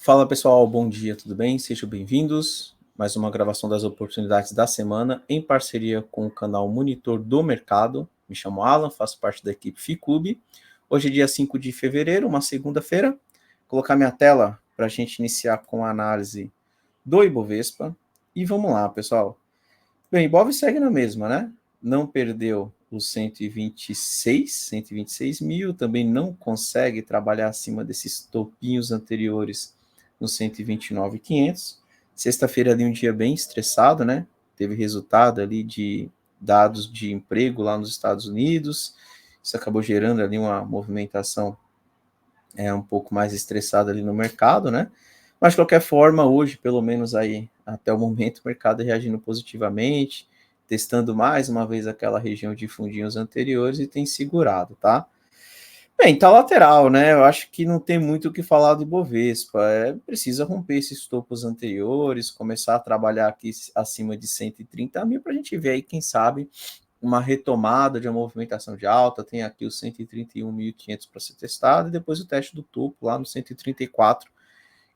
Fala pessoal, bom dia, tudo bem? Sejam bem-vindos. Mais uma gravação das oportunidades da semana em parceria com o canal Monitor do Mercado. Me chamo Alan, faço parte da equipe FICUB. Hoje é dia 5 de fevereiro, uma segunda-feira. Vou colocar minha tela para a gente iniciar com a análise do Ibovespa. E vamos lá, pessoal. Bem, Ibov segue na mesma, né? Não perdeu os 126 mil, também não consegue trabalhar acima desses topinhos anteriores nos 129.500. Sexta-feira ali um dia bem estressado, né? Teve resultado ali de dados de emprego lá nos Estados Unidos. Isso acabou gerando ali uma movimentação um pouco mais estressada ali no mercado, né? Mas de qualquer forma, hoje, pelo menos aí até o momento, o mercado reagindo positivamente, testando mais uma vez aquela região de fundinhos anteriores e tem segurado, tá? Bem, tá lateral, né? Eu acho que não tem muito o que falar do Ibovespa. Precisa romper esses topos anteriores, começar a trabalhar aqui acima de 130 mil para a gente ver aí, quem sabe, uma retomada de uma movimentação de alta. Tem aqui os 131.500 para ser testado e depois o teste do topo lá no 134,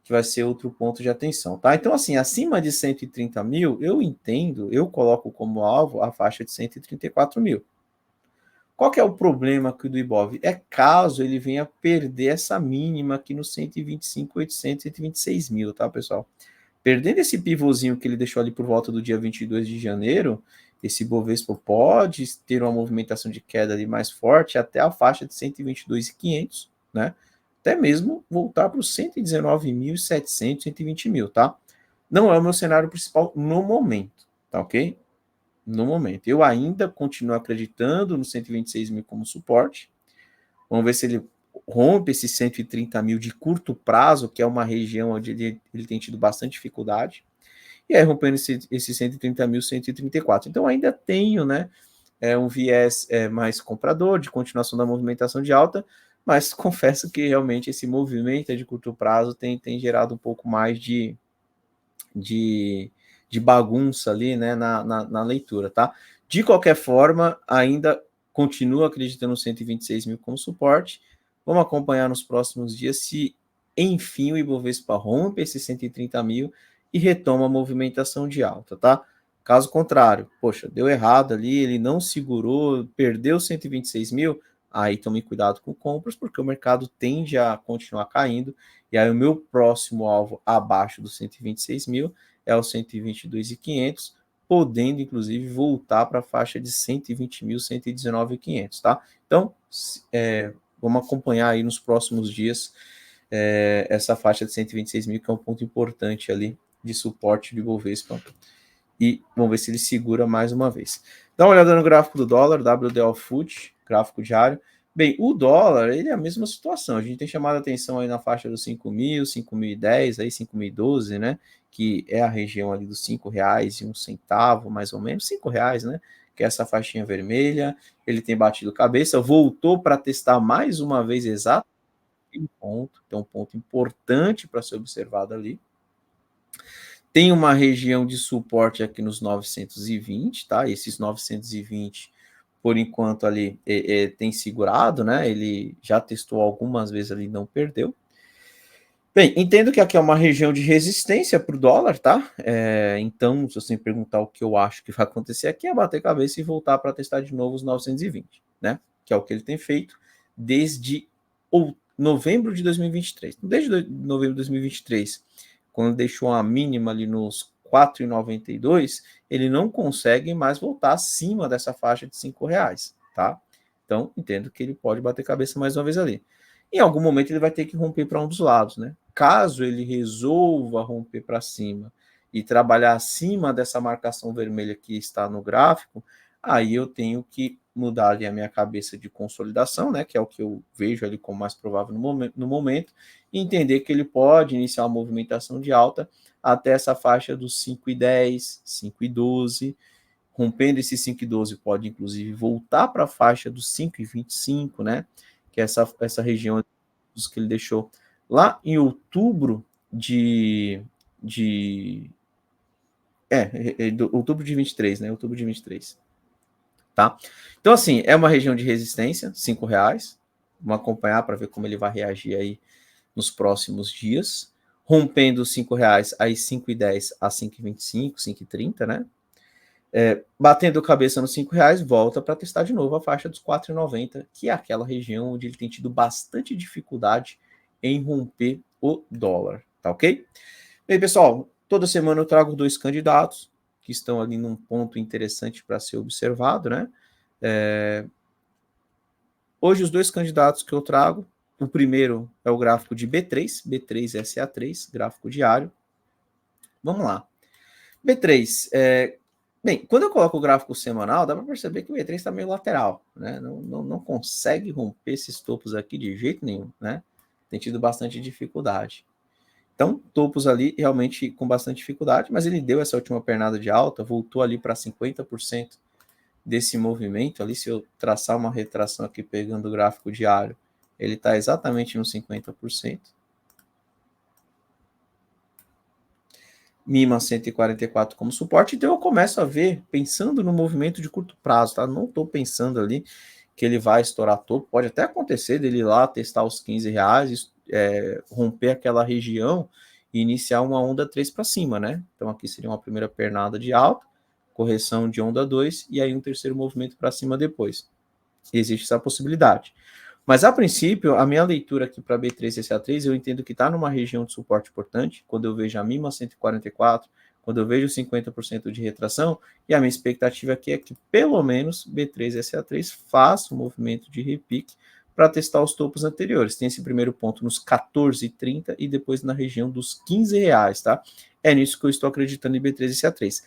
que vai ser outro ponto de atenção, tá? Então, assim, acima de 130 mil, eu coloco como alvo a faixa de 134 mil. Qual que é o problema aqui do Ibov? É caso ele venha perder essa mínima aqui no 125.800, 126 mil, tá, pessoal? Perdendo esse pivôzinho que ele deixou ali por volta do dia 22 de janeiro, esse Bovespa pode ter uma movimentação de queda ali mais forte até a faixa de 122.500, né? Até mesmo voltar para os 119.700, 120 mil, tá? Não é o meu cenário principal no momento, tá ok? No momento. Eu ainda continuo acreditando no 126 mil como suporte. Vamos ver se ele rompe esses 130 mil de curto prazo, que é uma região onde ele tem tido bastante dificuldade. E aí, rompendo esse 130 mil, 134. Então, ainda tenho, né, um viés mais comprador, de continuação da movimentação de alta, mas confesso que realmente esse movimento de curto prazo tem gerado um pouco mais de bagunça ali, né, na leitura, tá? De qualquer forma, ainda continuo acreditando no 126 mil como suporte. Vamos acompanhar nos próximos dias se, enfim, o Ibovespa rompe esses 130 mil e retoma a movimentação de alta, tá? Caso contrário, poxa, deu errado ali, ele não segurou, perdeu 126 mil, aí tome cuidado com compras, porque o mercado tende a continuar caindo, e aí o meu próximo alvo abaixo dos 126 mil é o 122.500, podendo inclusive voltar para a faixa de 120 mil, 119.500, tá? Então, vamos acompanhar aí nos próximos dias essa faixa de 126 mil, que é um ponto importante ali de suporte do Ibovespa. E vamos ver se ele segura mais uma vez. Dá uma olhada no gráfico do dólar, WDO Food, gráfico diário. Bem, o dólar, ele é a mesma situação. A gente tem chamado a atenção aí na faixa dos 5.000, 5.010, aí 5.012, né? Que é a região ali dos R$5,01, mais ou menos, R$5, né? Que é essa faixinha vermelha. Ele tem batido cabeça, voltou para testar mais uma vez exato um ponto. Então, um ponto importante para ser observado ali. Tem uma região de suporte aqui nos 920, tá? Esses 920, por enquanto, ali tem segurado, né? Ele já testou algumas vezes ali, não perdeu. Bem, entendo que aqui é uma região de resistência para o dólar, tá? Então, se você me perguntar o que eu acho que vai acontecer aqui, é bater cabeça e voltar para testar de novo os 920, né? Que é o que ele tem feito desde novembro de 2023. Desde novembro de 2023, quando deixou a mínima ali nos 4,92, ele não consegue mais voltar acima dessa faixa de R$5, tá? Então, entendo que ele pode bater cabeça mais uma vez ali. Em algum momento ele vai ter que romper para um dos lados, né? Caso ele resolva romper para cima e trabalhar acima dessa marcação vermelha que está no gráfico, aí eu tenho que mudar ali a minha cabeça de consolidação, né? Que é o que eu vejo ali como mais provável no momento, e entender que ele pode iniciar uma movimentação de alta até essa faixa dos 5,10, 5,12. Rompendo esse 5,12, pode inclusive voltar para a faixa dos 5,25, né? Que é essa região que ele deixou lá em outubro outubro de 23, né? Outubro de 23. Tá? Então, assim, é uma região de resistência, R$5. Vamos acompanhar para ver como ele vai reagir aí nos próximos dias. rompendo os R$5 aí 5,10 a 5,25, 5,30, né? Batendo cabeça nos R$5, volta para testar de novo a faixa dos 4,90, que é aquela região onde ele tem tido bastante dificuldade em romper o dólar, tá ok? Bem, pessoal, toda semana eu trago 2 candidatos que estão ali num ponto interessante para ser observado, né? Hoje os 2 candidatos que eu trago, o primeiro é o gráfico de B3, B3SA3, gráfico diário. Vamos lá. B3, bem, quando eu coloco o gráfico semanal, dá para perceber que o B3 está meio lateral, né? Não consegue romper esses topos aqui de jeito nenhum, né? Tem tido bastante dificuldade. Então, topos ali realmente com bastante dificuldade, mas ele deu essa última pernada de alta, voltou ali para 50% desse movimento ali. Se eu traçar uma retração aqui pegando o gráfico diário, ele está exatamente no 50%. Mima 144 como suporte, então eu começo a ver, pensando no movimento de curto prazo, tá? Não estou pensando ali que ele vai estourar topo, pode até acontecer dele ir lá testar os R$15, romper aquela região e iniciar uma onda 3 para cima, né? Então aqui seria uma primeira pernada de alta, correção de onda 2 e aí um terceiro movimento para cima depois. Existe essa possibilidade. Mas, a princípio, a minha leitura aqui para B3 e SA3, eu entendo que está numa região de suporte importante, quando eu vejo a mínima 144, quando eu vejo 50% de retração, e a minha expectativa aqui é que, pelo menos, B3 e SA3 faça um movimento de repique para testar os topos anteriores. Tem esse primeiro ponto nos 14,30 e depois na região dos R$15, tá? É nisso que eu estou acreditando em B3 e SA3.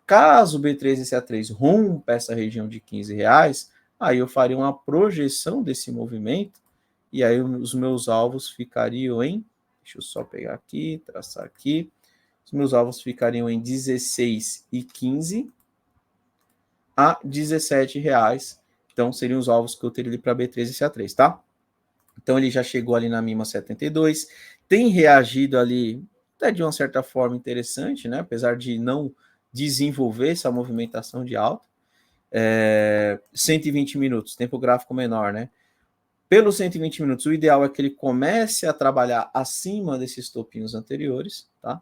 Caso B3 e SA3 rompa essa região de R$15, aí eu faria uma projeção desse movimento, e aí os meus alvos ficariam em, deixa eu só pegar aqui, traçar aqui, os meus alvos ficariam em 16,15 a R$17, então seriam os alvos que eu teria ali para B3 e CA3, tá? Então ele já chegou ali na mínima 72, tem reagido ali até de uma certa forma interessante, né? Apesar de não desenvolver essa movimentação de alta. 120 minutos, tempo gráfico menor, né? Pelos 120 minutos, o ideal é que ele comece a trabalhar acima desses topinhos anteriores, tá?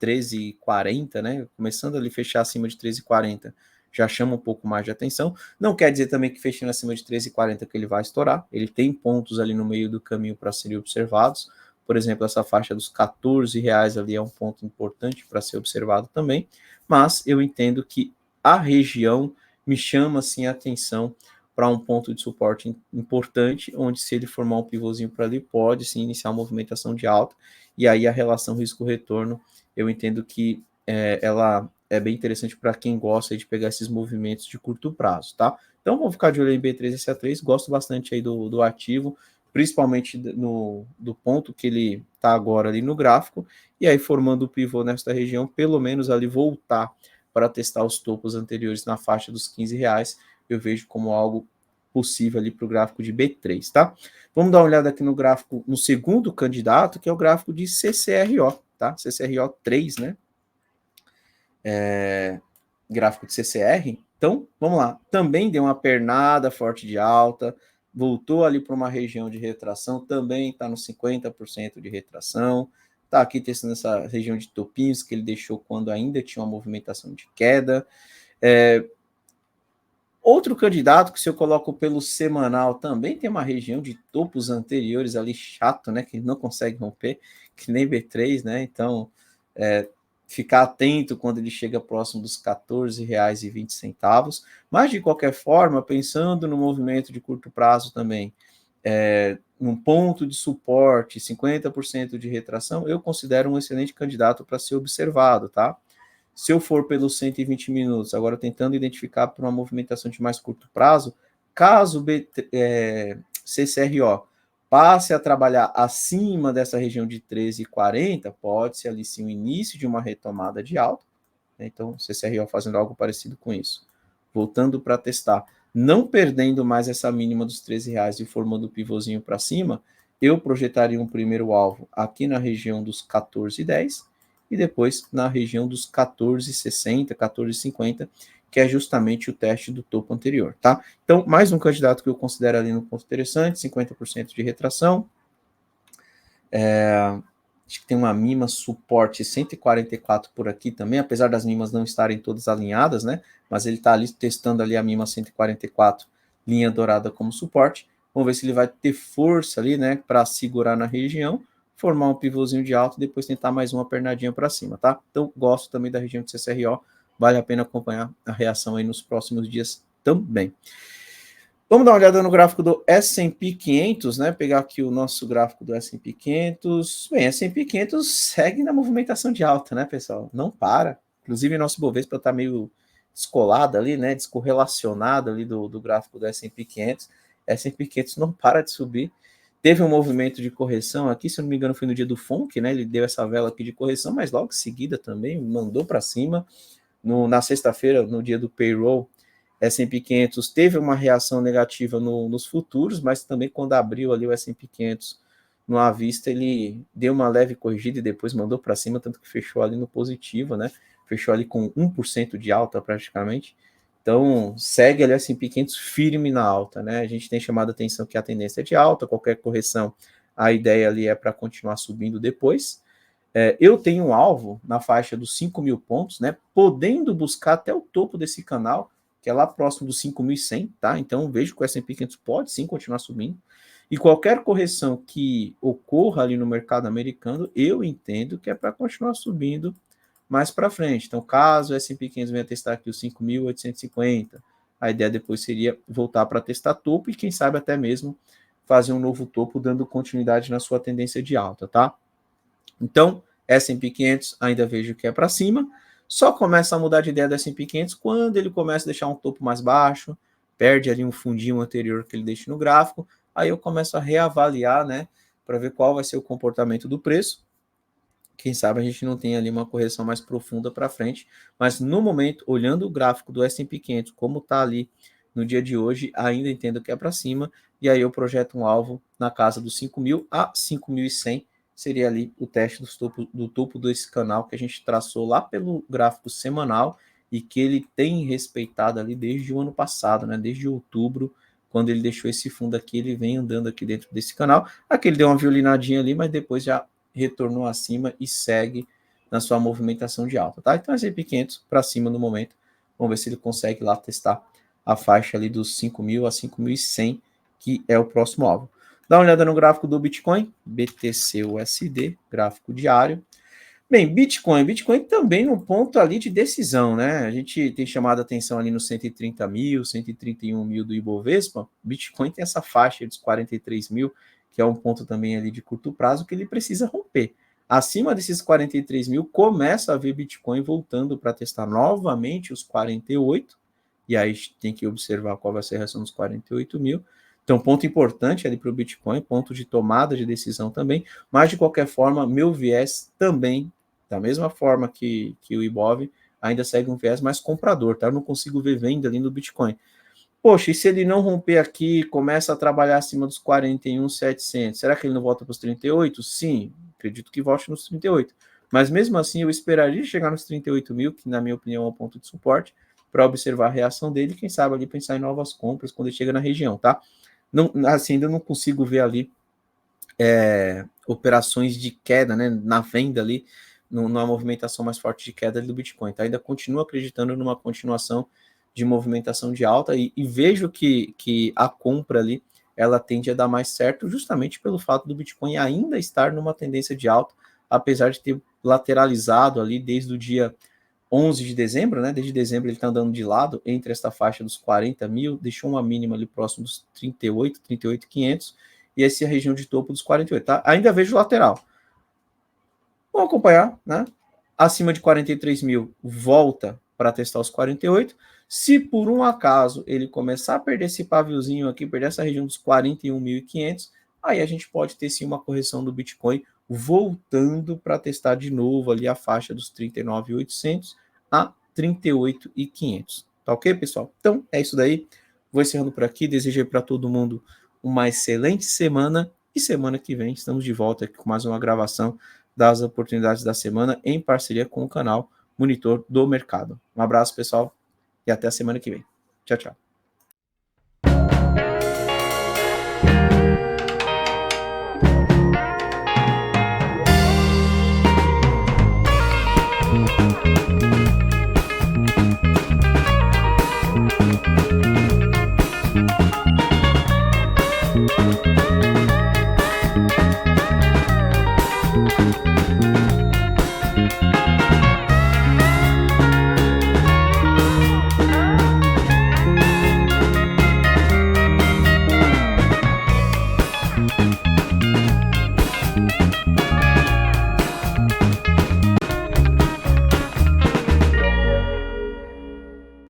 13,40, né? Começando ali fechar acima de 13,40, já chama um pouco mais de atenção. Não quer dizer também que fechando acima de 13,40 que ele vai estourar. Ele tem pontos ali no meio do caminho para serem observados. Por exemplo, essa faixa dos R$14 ali é um ponto importante para ser observado também. Mas eu entendo que a região me chama assim a atenção para um ponto de suporte importante, onde se ele formar um pivôzinho para ali, pode sim iniciar uma movimentação de alta, e aí a relação risco-retorno, eu entendo que ela é bem interessante para quem gosta de pegar esses movimentos de curto prazo, tá? Então vamos ficar de olho em B3 e CA3, gosto bastante aí do ativo, principalmente do ponto que ele está agora ali no gráfico, e aí formando o pivô nesta região, pelo menos ali voltar para testar os topos anteriores na faixa dos R$15, eu vejo como algo possível ali para o gráfico de B3, tá? Vamos dar uma olhada aqui no gráfico, no segundo candidato, que é o gráfico de CCRO, tá? CCRO 3, né? Gráfico de CCR. Então, vamos lá. Também deu uma pernada forte de alta, voltou ali para uma região de retração, também está no 50% de retração, está aqui testando essa região de topinhos que ele deixou quando ainda tinha uma movimentação de queda. Outro candidato que se eu coloco pelo semanal também tem uma região de topos anteriores ali chato, né, que não consegue romper, que nem B3, né, então ficar atento quando ele chega próximo dos R$14,20, mas de qualquer forma, pensando no movimento de curto prazo também, num ponto de suporte, 50% de retração, eu considero um excelente candidato para ser observado, tá? Se eu for pelos 120 minutos, agora tentando identificar por uma movimentação de mais curto prazo, caso CCRO passe a trabalhar acima dessa região de 13,40, pode-se ali sim o início de uma retomada de alta, né? Então, CCRO fazendo algo parecido com isso. Voltando para testar, não perdendo mais essa mínima dos R$13 e formando o pivôzinho para cima, eu projetaria um primeiro alvo aqui na região dos 14,10, e depois na região dos 14,60, 14,50, que é justamente o teste do topo anterior, tá? Então, mais um candidato que eu considero ali no ponto interessante, 50% de retração. Acho que tem uma mínima suporte 144 por aqui também, apesar das mínimas não estarem todas alinhadas, né? Mas ele está ali testando ali a mínima 144, linha dourada como suporte. Vamos ver se ele vai ter força ali, né, para segurar na região, formar um pivôzinho de alta e depois tentar mais uma pernadinha para cima, tá? Então, gosto também da região de CCRO, vale a pena acompanhar a reação aí nos próximos dias também. Vamos dar uma olhada no gráfico do S&P 500, né? Pegar aqui o nosso gráfico do S&P 500. Bem, S&P 500 segue na movimentação de alta, né, pessoal? Não para. Inclusive, nosso Bovespa está meio descolado ali, né? Descorrelacionado ali do gráfico do S&P 500. S&P 500 não para de subir. Teve um movimento de correção aqui, se eu não me engano, foi no dia do FONC, né? Ele deu essa vela aqui de correção, mas logo em seguida também mandou para cima. Na sexta-feira, no dia do payroll, S&P 500 teve uma reação negativa nos futuros, mas também quando abriu ali o S&P 500 no à vista, ele deu uma leve corrigida e depois mandou para cima, tanto que fechou ali no positivo, né? Fechou ali com 1% de alta praticamente. Então, segue ali o S&P 500 firme na alta, né? A gente tem chamado a atenção que a tendência é de alta, qualquer correção, a ideia ali é para continuar subindo depois. Eu tenho um alvo na faixa dos 5 mil pontos, né? Podendo buscar até o topo desse canal, que é lá próximo dos 5.100, tá? Então, vejo que o S&P 500 pode sim continuar subindo. E qualquer correção que ocorra ali no mercado americano, eu entendo que é para continuar subindo mais para frente. Então, caso o S&P 500 venha testar aqui os 5.850, a ideia depois seria voltar para testar topo e quem sabe até mesmo fazer um novo topo, dando continuidade na sua tendência de alta, tá? Então, S&P 500 ainda vejo que é para cima, só começa a mudar de ideia do S&P 500 quando ele começa a deixar um topo mais baixo, perde ali um fundinho anterior que ele deixa no gráfico, aí eu começo a reavaliar, né, para ver qual vai ser o comportamento do preço. Quem sabe a gente não tem ali uma correção mais profunda para frente, mas no momento, olhando o gráfico do S&P 500, como está ali no dia de hoje, ainda entendo que é para cima, e aí eu projeto um alvo na casa dos 5.000 a 5.100, seria ali o teste do topo desse canal que a gente traçou lá pelo gráfico semanal e que ele tem respeitado ali desde o ano passado, né? Desde outubro, quando ele deixou esse fundo aqui, ele vem andando aqui dentro desse canal. Aqui ele deu uma violinadinha ali, mas depois já retornou acima e segue na sua movimentação de alta, tá? Então, S&P 500 para cima no momento. Vamos ver se ele consegue lá testar a faixa ali dos 5.000 a 5.100, que é o próximo alvo. Dá uma olhada no gráfico do Bitcoin, BTC-USD, gráfico diário. Bem, Bitcoin também no ponto ali de decisão, né? A gente tem chamado a atenção ali nos 130 mil, 131 mil do Ibovespa. Bitcoin tem essa faixa dos 43 mil, que é um ponto também ali de curto prazo que ele precisa romper. Acima desses 43 mil, começa a ver Bitcoin voltando para testar novamente os 48, e aí tem que observar qual vai ser a reação dos 48 mil. Então, ponto importante ali para o Bitcoin, ponto de tomada de decisão também, mas de qualquer forma, meu viés também, da mesma forma que o Ibov, ainda segue um viés mais comprador, tá? Eu não consigo ver venda ali no Bitcoin. Poxa, e se ele não romper aqui, começa a trabalhar acima dos 41.700, será que ele não volta para os 38? Sim, acredito que volte nos 38. Mas mesmo assim, eu esperaria chegar nos 38 mil, que na minha opinião é um ponto de suporte, para observar a reação dele e quem sabe ali pensar em novas compras quando ele chega na região, tá? Não, assim, ainda não consigo ver ali operações de queda, né, na venda ali, numa movimentação mais forte de queda do Bitcoin, tá? Ainda continuo acreditando numa continuação de movimentação de alta e vejo que a compra ali, ela tende a dar mais certo justamente pelo fato do Bitcoin ainda estar numa tendência de alta, apesar de ter lateralizado ali desde o dia 11 de dezembro, né? Desde dezembro ele está andando de lado entre esta faixa dos 40 mil, deixou uma mínima ali próximo dos 38.500 e essa é a região de topo dos 48, tá? Ainda vejo lateral. Vamos acompanhar, né? Acima de 43 mil, volta para testar os 48. Se por um acaso ele começar a perder esse paviozinho aqui, perder essa região dos 41.500, aí a gente pode ter sim uma correção do Bitcoin voltando para testar de novo ali a faixa dos 39.800 a 38.500. Tá ok, pessoal? Então é isso daí. Vou encerrando por aqui. Desejei para todo mundo uma excelente semana e semana que vem estamos de volta aqui com mais uma gravação das oportunidades da semana em parceria com o canal Monitor do Mercado. Um abraço, pessoal, e até a semana que vem. Tchau, tchau.